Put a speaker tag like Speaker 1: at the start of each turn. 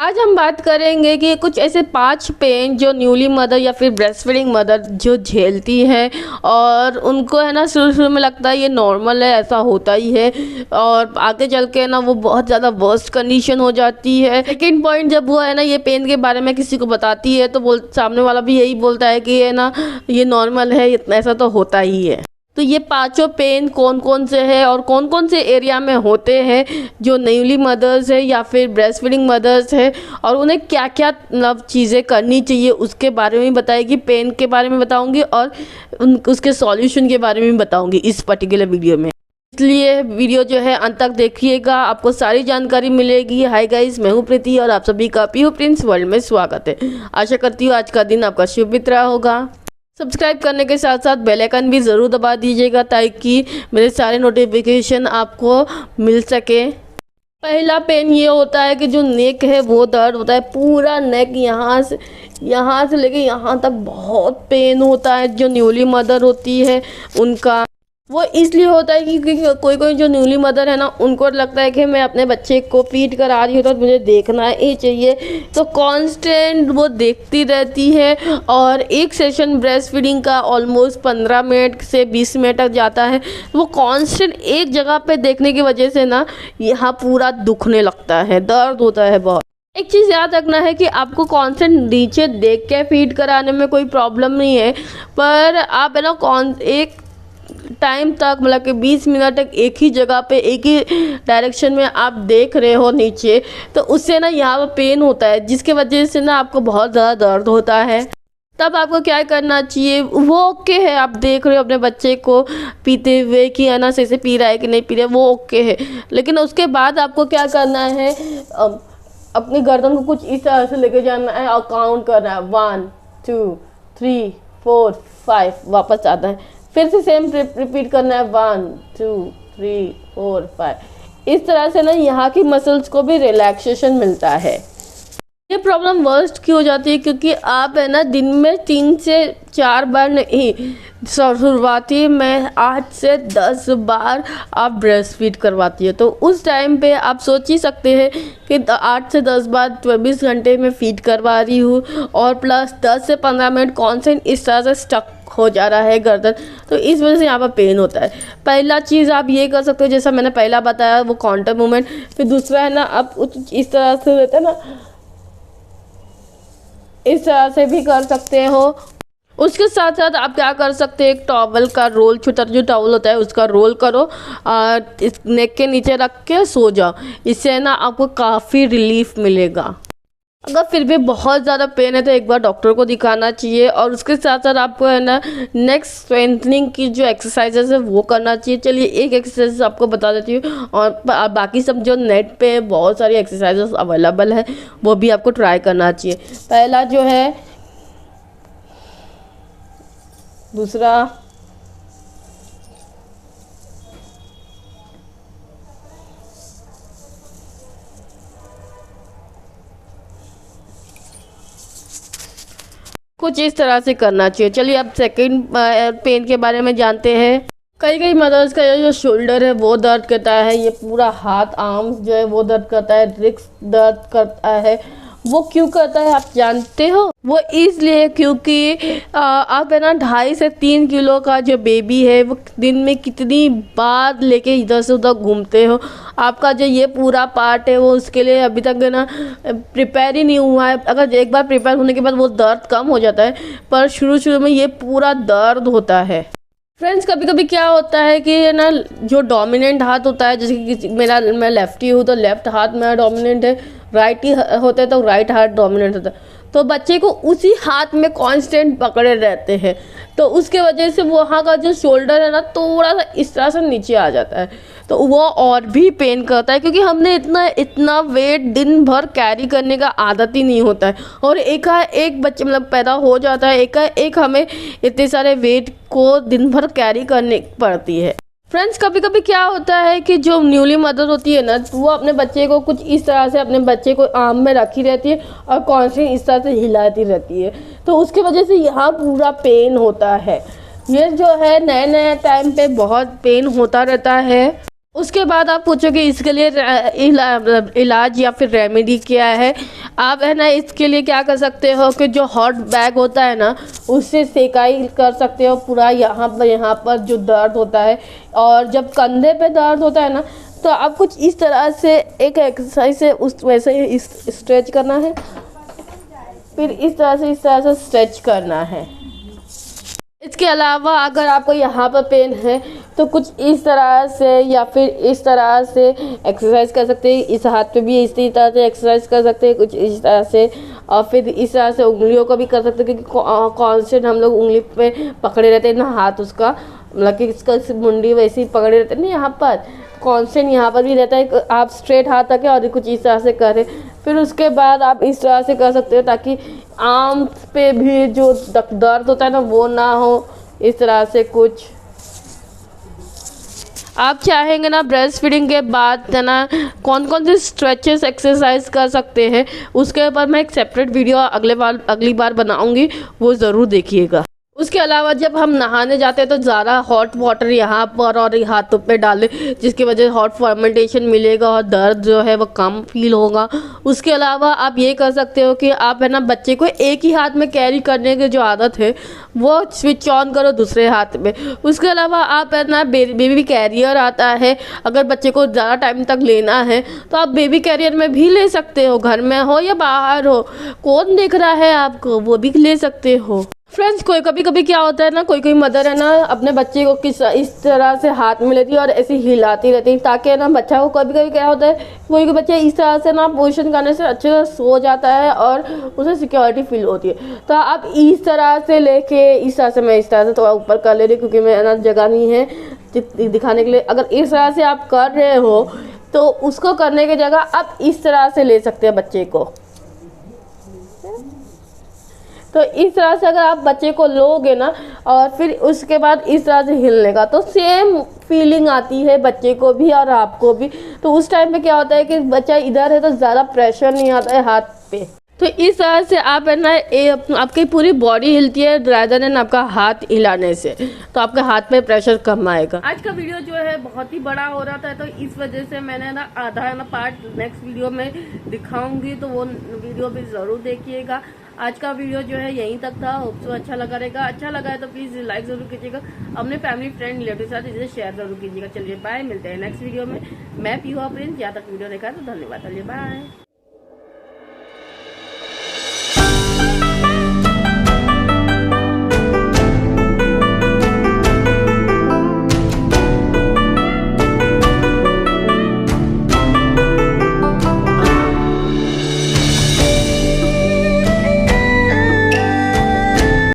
Speaker 1: आज हम बात करेंगे कि कुछ ऐसे 5 पेन जो न्यूली मदर या फिर ब्रेस्ट फीडिंग मदर जो झेलती हैं और उनको है ना शुरू शुरू में लगता है ये नॉर्मल है, ऐसा होता ही है, और आगे चल के ना वो बहुत ज़्यादा वर्स्ट कंडीशन हो जाती है। सेकेंड पॉइंट, जब वो है ना ये पेन के बारे में किसी को बताती है तो सामने वाला भी यही बोलता है कि है ना ये नॉर्मल है, ऐसा तो होता ही है। तो ये 5 पेन कौन कौन से हैं और कौन कौन से एरिया में होते हैं जो न्यूली मदर्स है या फिर ब्रेस्ट फीडिंग मदर्स है, और उन्हें क्या क्या चीज़ें करनी चाहिए उसके बारे में बताएगी। पेन के बारे में बताऊंगी और उसके सॉल्यूशन के बारे में बताऊंगी इस पर्टिकुलर वीडियो में, इसलिए वीडियो जो है अंत तक देखिएगा, आपको सारी जानकारी मिलेगी। हाय गाइस, मैं हूँ प्रीति और आप सभी का पीहू प्रिंस वर्ल्ड में स्वागत है। आशा करती हूँ आज का दिन आपका शुभ बीत रहा होगा। सब्सक्राइब करने के साथ साथ बेल आइकन भी ज़रूर दबा दीजिएगा ताकि मेरे सारे नोटिफिकेशन आपको मिल सके। पहला पेन ये होता है कि जो नेक है वो दर्द होता है, पूरा नेक यहाँ से लेके यहाँ तक बहुत पेन होता है। जो न्यूली मदर होती है उनका वो इसलिए होता है क्योंकि कोई कोई जो न्यूली मदर है ना उनको लगता है कि मैं अपने बच्चे को फीड करा रही हूँ तो मुझे देखना ही चाहिए, तो कांस्टेंट वो देखती रहती है। और एक सेशन ब्रेस्ट फीडिंग का ऑलमोस्ट 15 मिनट से 20 मिनट तक जाता है। वो कांस्टेंट एक जगह पे देखने की वजह से ना यहाँ पूरा दुखने लगता है, दर्द होता है बहुत। एक चीज़ याद रखना है कि आपको कांस्टेंट नीचे देख के फीड कराने में कोई प्रॉब्लम नहीं है, पर आप है ना एक टाइम तक मतलब कि 20 मिनट तक एक ही जगह पे एक ही डायरेक्शन में आप देख रहे हो नीचे, तो उससे ना यहाँ पर पेन होता है जिसके वजह से ना आपको बहुत ज़्यादा दर्द होता है। तब आपको क्या करना चाहिए, वो ओके है, आप देख रहे हो अपने बच्चे को पीते हुए कि है ना सही से पी रहा है कि नहीं पी रहा है, वो ओके है। लेकिन उसके बाद आपको क्या करना है, अपनी गर्दन को कुछ इस तरह से लेके जाना है और काउंट करना है 1 2 3 4 5, वापस आता है, फिर से सेम रिपीट करना है 1 2 3 4 5। इस तरह से ना यहाँ की मसल्स को भी रिलैक्सेशन मिलता है। ये प्रॉब्लम वर्स्ट क्यों हो जाती है क्योंकि आप है ना दिन में 3 से 4 बार नहीं, शुरुआती में 8 से 10 बार आप ब्रेस्ट फीड करवाती है, तो उस टाइम पे आप सोच ही सकते हैं कि 8 से 10 बार 24 घंटे में फीड करवा रही हूँ और प्लस 10 से 15 मिनट कॉन्स्टेंट इस तरह से स्टक हो जा रहा है गर्दन, तो इस वजह से यहाँ पर पेन होता है। पहला चीज़ आप ये कर सकते हो जैसा मैंने पहला बताया वो काउंटर मूवमेंट, फिर दूसरा है ना आप इस तरह से रहता है ना, इस तरह से भी कर सकते हो। उसके साथ साथ आप क्या कर सकते हैं, एक टॉवल का रोल, छोटा जो टॉवल होता है उसका रोल करो और इस नेक के नीचे रख के सो जाओ, इससे ना आपको काफ़ी रिलीफ मिलेगा। अगर फिर भी बहुत ज़्यादा पेन है तो एक बार डॉक्टर को दिखाना चाहिए। और उसके साथ साथ आपको है ना नेक्स्ट स्ट्रेंथनिंग की जो एक्सरसाइजेस है वो करना चाहिए। चलिए एक एक्सरसाइज आपको बता देती हूँ और बाकी सब जो नेट पे बहुत सारी एक्सरसाइजेस अवेलेबल है वो भी आपको ट्राई करना चाहिए। पहला जो है, दूसरा, कुछ इस तरह से करना चाहिए। चलिए अब सेकंड पेन के बारे में जानते हैं। कई मदर्स का जो शोल्डर है वो दर्द करता है, ये पूरा हाथ आर्म्स जो है वो दर्द करता है, रिक्स दर्द करता है। वो क्यों करता है आप जानते हो? वो इसलिए क्योंकि आप है ना 2.5 से 3 किलो का जो बेबी है वो दिन में कितनी बार लेके इधर से उधर घूमते हो, आपका जो ये पूरा पार्ट है वो उसके लिए अभी तक है ना प्रिपेयर ही नहीं हुआ है। अगर एक बार प्रिपेयर होने के बाद वो दर्द कम हो जाता है, पर शुरू में ये पूरा दर्द होता है। फ्रेंड्स, कभी कभी क्या होता है कि ना जो डोमिनेंट हाथ होता है, जैसे कि मैं लेफ्टी हूँ तो लेफ्ट हाथ मेरा डोमिनेंट है, राइट ही होता है तो राइट हाथ डोमिनेंट होता है, तो बच्चे को उसी हाथ में कांस्टेंट पकड़े रहते हैं, तो उसके वजह से वहाँ का जो शोल्डर है ना थोड़ा सा इस तरह से नीचे आ जाता है, तो वो और भी पेन करता है क्योंकि हमने इतना वेट दिन भर कैरी करने का आदत ही नहीं होता है। और एक बच्चे मतलब पैदा हो जाता है, एक हमें इतने सारे वेट को दिन भर कैरी करनी पड़ती है। फ्रेंड्स, कभी कभी क्या होता है कि जो न्यूली मदर होती है ना वो अपने बच्चे को कुछ इस तरह से अपने बच्चे को आर्म में रखी रहती है और कॉन्स्टेंट इस तरह से हिलाती रहती है, तो उसकी वजह से यहाँ पूरा पेन होता है। ये जो है नए टाइम पे बहुत पेन होता रहता है। उसके बाद आप पूछोगे इसके लिए इलाज या फिर रेमेडी क्या है। आप है ना इसके लिए क्या कर सकते हो कि जो हॉट बैग होता है ना उससे सेकाई कर सकते हो पूरा यहाँ पर जो दर्द होता है। और जब कंधे पे दर्द होता है ना तो आप कुछ इस तरह से एक एक्सरसाइज से उस वैसे ही स्ट्रेच करना है, फिर इस तरह से स्ट्रेच करना है। इसके अलावा अगर आपको यहाँ पर पेन है तो कुछ इस तरह से या फिर इस तरह से एक्सरसाइज कर सकते हैं। इस हाथ पे भी इसी तरह से एक्सरसाइज कर सकते हैं, कुछ इस तरह से। और फिर इस तरह से उंगलियों को भी कर सकते हैं, क्योंकि कॉन्स्टेंट हम लोग उंगली पे पकड़े रहते हैं ना, हाथ उसका मतलब कि इसका मुंडी वैसे ही पकड़े रहते हैं ना, यहाँ पर कांस्टेंट यहाँ पर भी रहता है। आप स्ट्रेट हाथ रखें और कुछ इस तरह से करें। फिर उसके बाद आप इस तरह से कर सकते हो ताकि आर्म पे भी जो दर्द होता है ना वो ना हो। इस तरह से कुछ आप चाहेंगे ना ब्रेस्ट फीडिंग के बाद है ना कौन कौन से स्ट्रेचेस एक्सरसाइज कर सकते हैं, उसके ऊपर मैं एक सेपरेट वीडियो अगली बार बनाऊंगी, वो ज़रूर देखिएगा। उसके अलावा जब हम नहाने जाते हैं तो ज़्यादा हॉट वाटर यहाँ पर और हाथों पे डालें, जिसकी वजह से हॉट फर्मेंटेशन मिलेगा और दर्द जो है वो कम फील होगा। उसके अलावा आप ये कर सकते हो कि आप है ना बच्चे को एक ही हाथ में कैरी करने की जो आदत है वो स्विच ऑन करो दूसरे हाथ में। उसके अलावा आप है ना बेबी कैरियर आता है, अगर बच्चे को ज़्यादा टाइम तक लेना है तो आप बेबी कैरियर में भी ले सकते हो, घर में हो या बाहर हो, कौन देख रहा है आपको, वो भी ले सकते हो। फ्रेंड्स कभी कभी क्या होता है ना, कोई मदर है ना अपने बच्चे को इस तरह से हाथ में लेती है और ऐसे हिलाती रहती है ताकि ना बच्चा को कभी कभी क्या होता है कोई बच्चा इस तरह से ना पोजिशन करने से अच्छे से सो जाता है और उसे सिक्योरिटी फील होती है। तो आप इस तरह से लेके इस तरह से, मैं इस तरह से थोड़ा ऊपर कर ले रही क्योंकि मैं ना जगह नहीं है दिखाने के लिए। अगर इस तरह से आप कर रहे हो तो उसको करने की जगह आप इस तरह से ले सकते हैं बच्चे को। तो इस तरह से अगर आप बच्चे को लोगे ना और फिर उसके बाद इस तरह से हिलने का तो सेम फीलिंग आती है बच्चे को भी और आपको भी। तो उस टाइम पे क्या होता है कि बच्चा इधर है तो ज़्यादा प्रेशर नहीं आता है हाथ पे। तो इस तरह से आप है ना आपकी पूरी बॉडी हिलती है रादर देन आपका हाथ हिलाने से, तो आपके हाथ पे प्रेशर कम आएगा। आज का वीडियो जो है बहुत ही बड़ा हो रहा था तो इस वजह से मैंने ना आधा ना पार्ट नेक्स्ट वीडियो में दिखाऊंगी, तो वो वीडियो भी ज़रूर देखिएगा। आज का वीडियो जो है यहीं तक था, होप सो अच्छा लगा रहेगा। अच्छा लगा है तो प्लीज़ लाइक ज़रूर कीजिएगा, अपने फैमिली फ्रेंड रिलेटिव के साथ इसे शेयर ज़रूर कीजिएगा। चलिए बाय, मिलते हैं नेक्स्ट वीडियो में। मैं पीहू प्रिंस। यहाँ तक वीडियो देखा तो धन्यवाद। चलिए बाय।